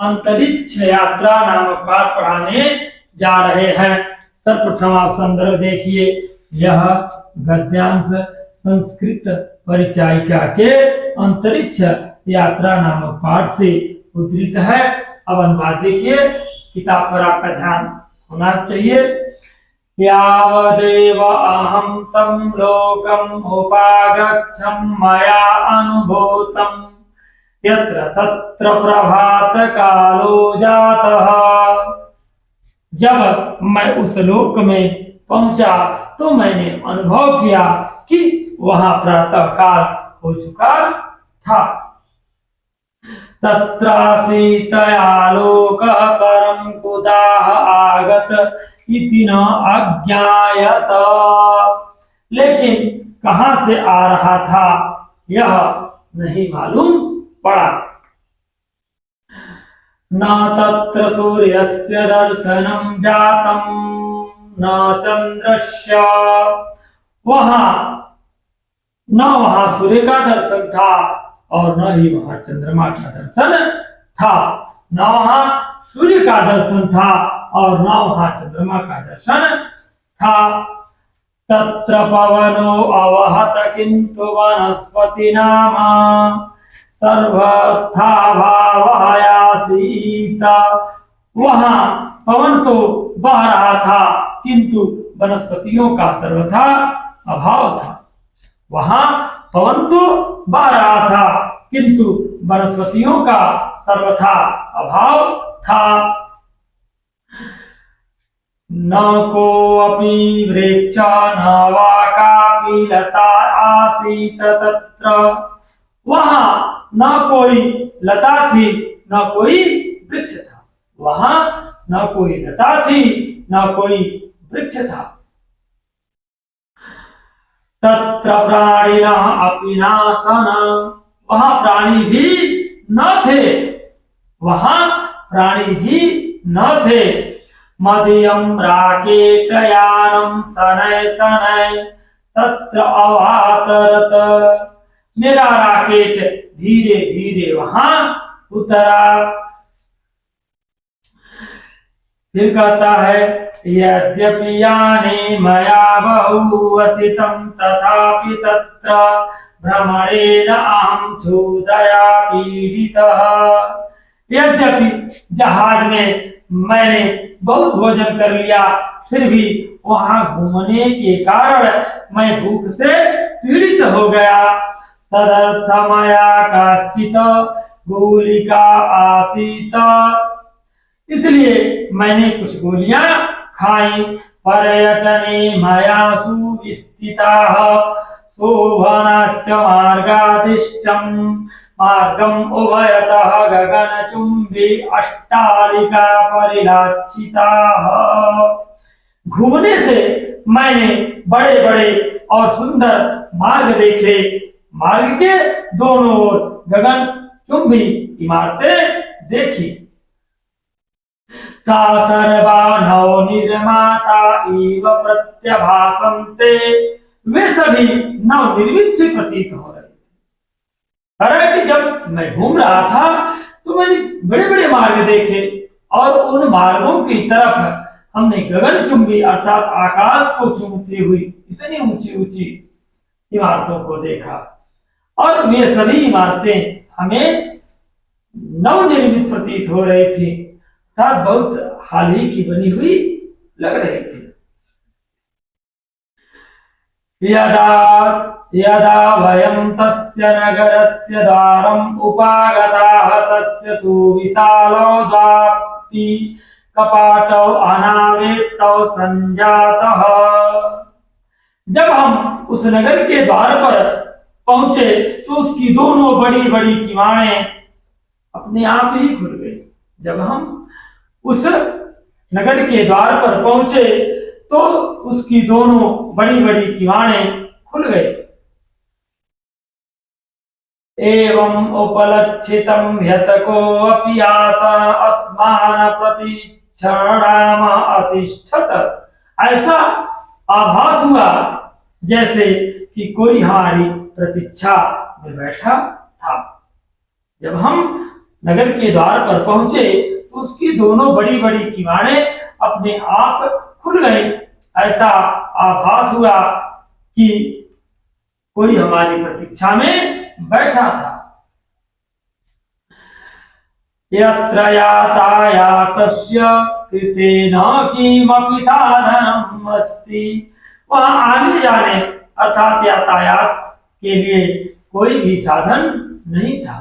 अंतरिक्ष यात्रा नामक पाठ पढ़ाने जा रहे हैं। सर्वप्रथम आप संदर्भ देखिए, यह गद्यांश संस्कृत परिचायिका के अंतरिक्ष यात्रा नामक पाठ से उद्धृत है। अब अनुवाद देखिए, किताब पर आपका ध्यान होना चाहिए। यावदेव अहं तं लोकम् उपागच्छं मया अनुभूतं यत्र तत्र प्रभात कालो जातः। जब मैं उस लोक में पहुंचा तो मैंने अनुभव किया कि वहां प्रातः काल हो चुका था। तत्रासीतयालोकः परं कुतः आगत इति न अज्ञायत। लेकिन कहां से आ रहा था यह नहीं मालूम पड़ा। न तत्र सूर्यस्य दर्शनं जातं न चंद्रस्य। वहां सूर्य का दर्शन था और न ही वहां चंद्रमा का दर्शन था। न वहां सूर्य का दर्शन था और न वहां चंद्रमा का दर्शन था। तत्र पवनो अवहत किंतु वनस्पति नाम सर्वथा भावयासीत। वहां पवन तो बह रहा था किंतु वनस्पतियों का सर्वथा अभाव था। वहां पवन तो बह रहा था किंतु वनस्पतियों का सर्वथा अभाव था। न कोऽपि वृक्ष न वा कापि लता आसीत तत्र। वहां न कोई लता थी न कोई वृक्ष था। वहां न कोई लता थी न कोई वृक्ष था। तत्र प्राणिनः अपि नासन। वहां प्राणी भी न थे। वहां प्राणी भी न थे। मदीयं राकेटयानं शनैः शनैः तत्र अवातरत। मेरा राकेट धीरे धीरे वहां उतरा। फिर कहता है, यद्यपि याने मया बहुवसितं तथापि तत्र भ्रमणेन अहं क्षुधया पीडितः। यद्यपि जहाज में मैंने बहुत भोजन कर लिया, फिर भी वहां घूमने के कारण मैं भूख से पीड़ित हो गया। तदर्थमया काश्चित् गोलिका आसीत। इसलिए मैंने कुछ गोलियां खाई। पर्यटने मया सुविस्थिताः शोभनश्च मार्गादिष्टं मार्गम उभयतः गगनचुंबी अट्टालिका परिलाक्षिताः। घूमने से मैंने बड़े बड़े और सुंदर मार्ग देखे। मार्ग के दोनों ओर गगन चुंबी इमारतें देखी। ता सर्वा नवनिर्माता इव प्रत्यभासन्ते। वे सभी नवनिर्मित से प्रतीत हो रहे थे। हालांकि जब मैं घूम रहा था तो मैंने बड़े बड़े मार्ग देखे और उन मार्गों की तरफ हमने गगनचुंबी अर्थात आकाश को चूमती हुई इतनी ऊंची ऊंची इमारतों को देखा। और वे सभी इमारतें हमें नवनिर्मित प्रतीत हो रही थी, अर्थात बहुत हाल ही की बनी हुई लग रही थी। यदा यदा वयं तस्य नगरस्य द्वारम् उपागताः तस्य सुविशालौ द्वारपि कपाटौ अनावेत्तौ संजातः। जब हम उस नगर के द्वार पर पहुंचे तो उसकी दोनों बड़ी बड़ी किवाड़ें अपने आप ही खुल गई। जब हम उस नगर के द्वार पर पहुंचे तो उसकी दोनों बड़ी बड़ी किवाड़ें खुल गई। एवं उपलक्षितं ह्यतकोऽपि आसन अस्मान् प्रतिक्षणाम अतिष्ठत। ऐसा आभास हुआ जैसे कि कोई हमारी प्रतीक्षा में बैठा था। जब हम नगर के द्वार पर पहुंचे तो उसकी दोनों बड़ी बड़ी किवाड़ें अपने आप खुल गई। ऐसा आभास हुआ कि कोई हमारी प्रतीक्षा में बैठा था। यत्र यातायातस्य कृतेन किमपि साधनम् अस्ति, वहां आने जाने अर्थात यातायात के लिए कोई भी साधन नहीं था।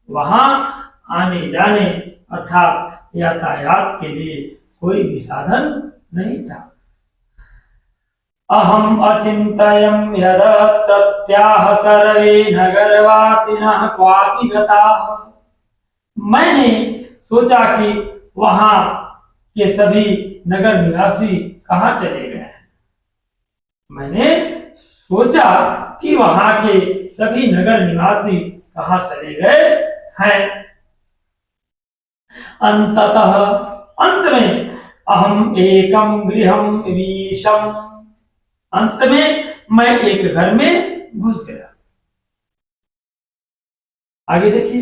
वहां आने जाने अर्थात यातायात के लिए कोई भी साधन नहीं था। अहम अचिंतयम् यद तत्याह सर्वे नगरवासिनः क्वापि गताः, मैंने सोचा कि वहां के सभी नगर निवासी कहां चले गए हैं। मैंने सोचा कि वहां के सभी नगर निवासी कहां चले गए हैं। अंततः अंत में अहम एकम गृहम वीशम, अंत में मैं एक घर में घुस गया। आगे देखिए,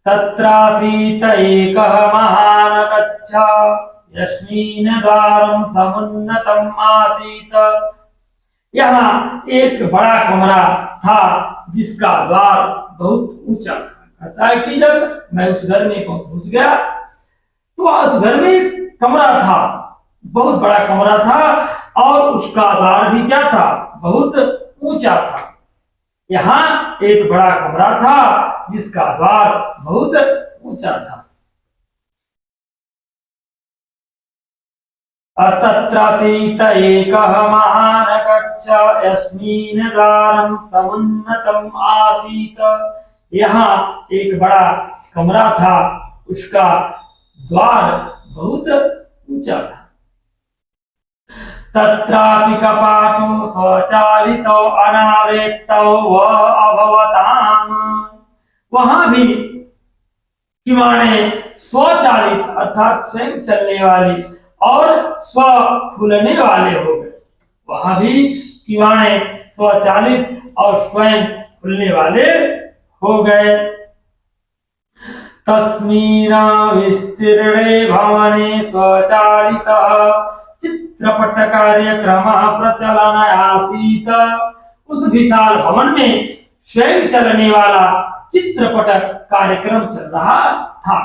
तत्रासीत एकः महान् कक्षा यस्मिन् द्वारं समुन्नतम् आसीत, यहाँ एक बड़ा कमरा था जिसका द्वार बहुत ऊंचा था। कहता है कि जब मैं उस घर में घुस गया तो उस घर में एक कमरा था, बहुत बड़ा कमरा था और उसका द्वार भी क्या था, बहुत ऊंचा था। यहाँ एक बड़ा कमरा था जिसका द्वार बहुत ऊंचा था। तत्रासीत एकः महान् कक्षा यस्मिन् द्वारं समुन्नतम् आसीत, यहाँ एक बड़ा कमरा था, उसका द्वार बहुत ऊंचा था। तत्रापि कपाटो स्वचालितो अनावृत्तो व अभवताम्, वहां भी किवाड़ें स्वचालित अर्थात स्वयं चलने वाली और स्व खुलने वाले हो गए। वहां भी किवाड़ें स्वचालित और स्वयं खुलने वाले हो गए। तस्मिन् विस्तीर्णे भवने स्वचालितः चित्रपट कार्यक्रमः प्रचलन आसीत, उस विशाल भवन में स्वयं चलने वाला चित्रपट कार्यक्रम चल रहा था।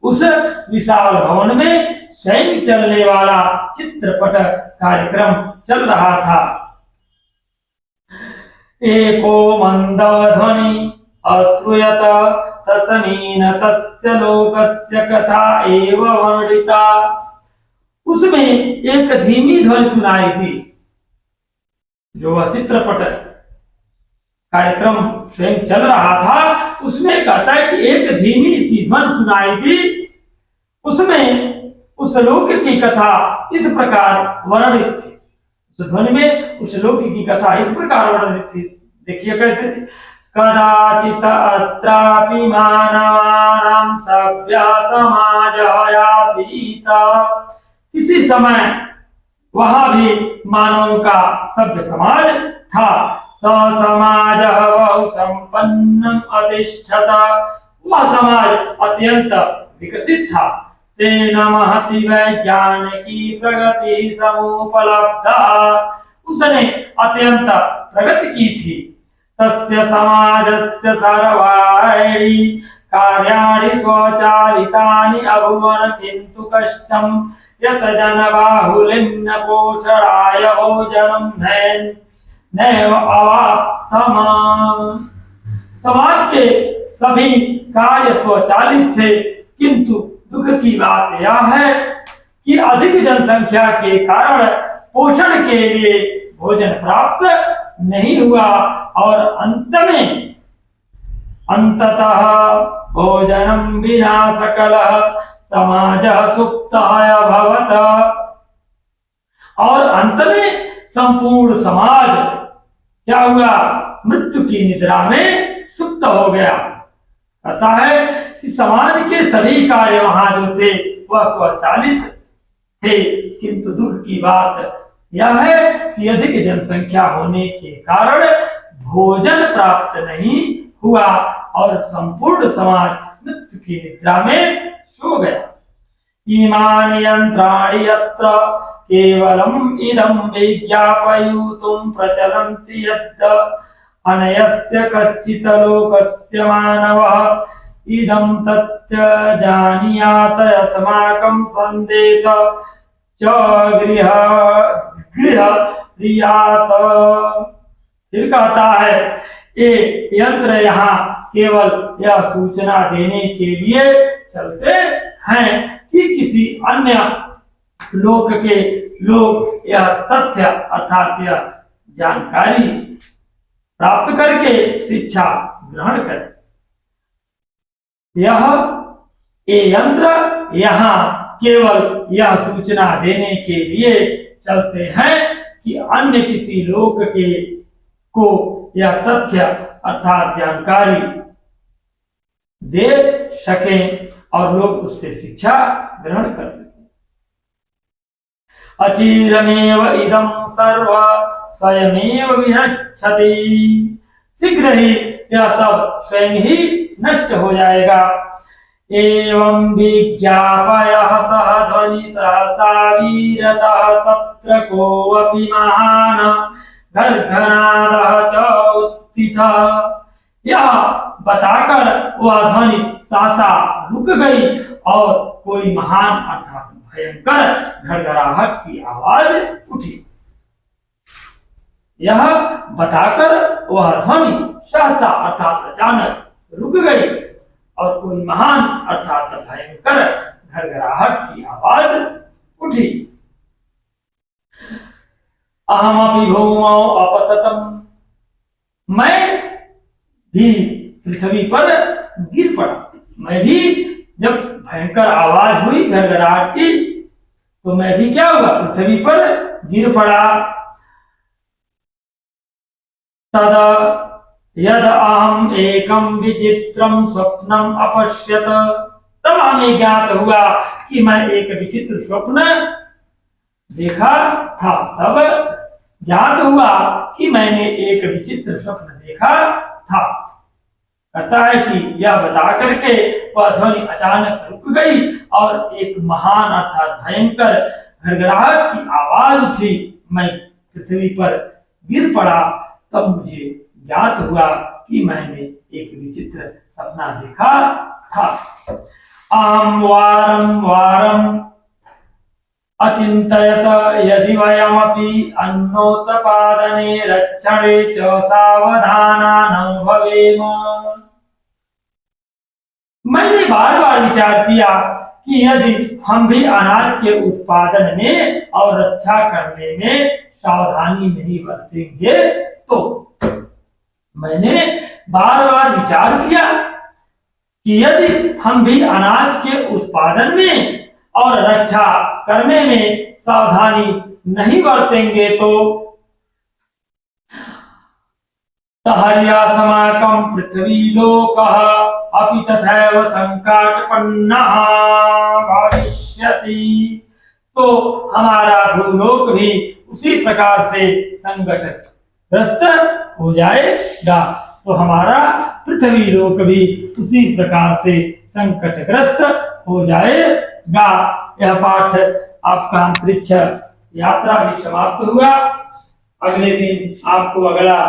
उस विशाल भवन में स्वयं चलने वाला चित्रपट कार्यक्रम चल रहा था। एको मंदध्वनि अश्रूयत तस्मिन् तस्य लोकस्य कथा एव वर्णिता, उसमें एक धीमी ध्वनि सुनाई दी। जो वह चित्रपट कार्यक्रम स्वयं चल रहा था उसमें कहता है कि एक धीमी सी ध्वनि सुनाई दी, उसमें उस लोक की कथा इस प्रकार वर्णित थी। उस ध्वनि में उस लोक की कथा इस प्रकार वर्णित थी। देखिए कैसे थी। कदाचित अत्रापि मानवानां सभ्य समाजः आसीत, किसी समय वहां भी मानवों का सभ्य समाज था। स समाजः बहु संपन्नम् अतिष्ठत, वह समाज अत्यंत विकसित था। तेन महति वैज्ञानिकी प्रगति समुपलब्धा, उसने अत्यंत प्रगति की थी। तस्य समाजस्य सर्वाणि कार्याणि स्वचालितानि अभूवन्, किन्तु कष्टं यत् जनबाहुल्यं पोषणाय भोजनं नैव अवाप्तम्। समाज के सभी कार्य स्वचालित थे, किंतु दुख की बात यह है कि अधिक जनसंख्या के कारण पोषण के लिए भोजन प्राप्त नहीं हुआ और अंततः भोजनं विना सकलः समाजः सुप्तः अभवत्, और अंत में संपूर्ण समाज क्या हुआ, मृत्यु की निद्रा में सुप्त हो गया। कहता है कि समाज के सभी कार्य वहां जो थे वह स्वचालित थे, किंतु दुख की बात यह है कि अधिक जनसंख्या होने के कारण भोजन प्राप्त नहीं हुआ और संपूर्ण समाज मृत्यु की निद्रा में सो गया। इमानि यंत्राणि यत्र केवलम् इदं विज्ञापयितुं प्रचलन्ति यद् अनयस्य कश्चित् लोकस्य मानवः इदं तत् जानीयात् अस्माकं संदेश च गृह गृह्यात्। फिर कहता है ये यंत्र यहाँ केवल यह सूचना देने के लिए चलते हैं कि किसी अन्य लोक के लोग यह तथ्य अर्थात यह जानकारी प्राप्त करके शिक्षा ग्रहण करें। यह ये यंत्र यहाँ केवल यह सूचना देने के लिए चलते हैं कि अन्य किसी लोक के को यह तथ्य अर्थात जानकारी दे सकें और लोग उससे शिक्षा ग्रहण कर सकें। अचिरमेव इदं सर्व स्वयमेव विनश्यति। शीघ्र ही यह सब स्वयं ही नष्ट हो जाएगा। एवं विज्ञापयः सह ध्वनि सहसा वीरतः तत्र कोऽपि महान् गर्घनादः च उत्थितः। यह बताकर वह ध्वनि सहसा रुक गई और कोई महान अर्थात भयंकर घड़घड़ाहट की आवाज उठी। यह बताकर वह ध्वनि सहसा अर्थात अचानक रुक गई और कोई महान अर्थात भयंकर घड़घड़ाहट की आवाज उठी। अहमपि भूमौ अपततम्। मैं भी पृथ्वी पर गिर पड़ा। मैं भी जब भयंकर आवाज हुई घड़घड़ाहट की तो मैं भी क्या हुआ पृथ्वी पर गिर पड़ा। तदा यद अहम एकम विचित्रम स्वप्नम अपश्यत। तब हमें ज्ञात हुआ कि मैं एक विचित्र स्वप्न देखा था। तब ज्ञात हुआ कि मैंने एक विचित्र स्वप्न देखा था। कहता है कि यह बता करके वह ध्वनि अचानक रुक गई और एक महान अर्थात भयंकर घड़घड़ाहट की आवाज उठी। मैं पृथ्वी पर गिर पड़ा। तब मुझे ज्ञात हुआ कि मैंने एक विचित्र सपना देखा था। अहं वारं वारं अचिन्तयत यदि वयमपि अन्नोत्पादने रक्षणे च सावधानान् भवेम। मैंने बार बार विचार किया कि यदि हम भी अनाज के उत्पादन में और रक्षा करने में सावधानी नहीं बरतेंगे तो मैंने बार बार विचार किया कि यदि हम भी अनाज के उत्पादन में और रक्षा करने में सावधानी नहीं बरतेंगे तो तहर्यासमाकं पृथ्वी लोकः अपि तथैव संकटापन्नः भविष्यति। तो हमारा भूलोक भी उसी प्रकार से संकटग्रस्त हो जाएगा। तो हमारा पृथ्वी लोक भी उसी प्रकार से संकटग्रस्त हो जाएगा। यह पाठ आपका अंतरिक्ष यात्रा भी समाप्त हुआ। अगले दिन आपको अगला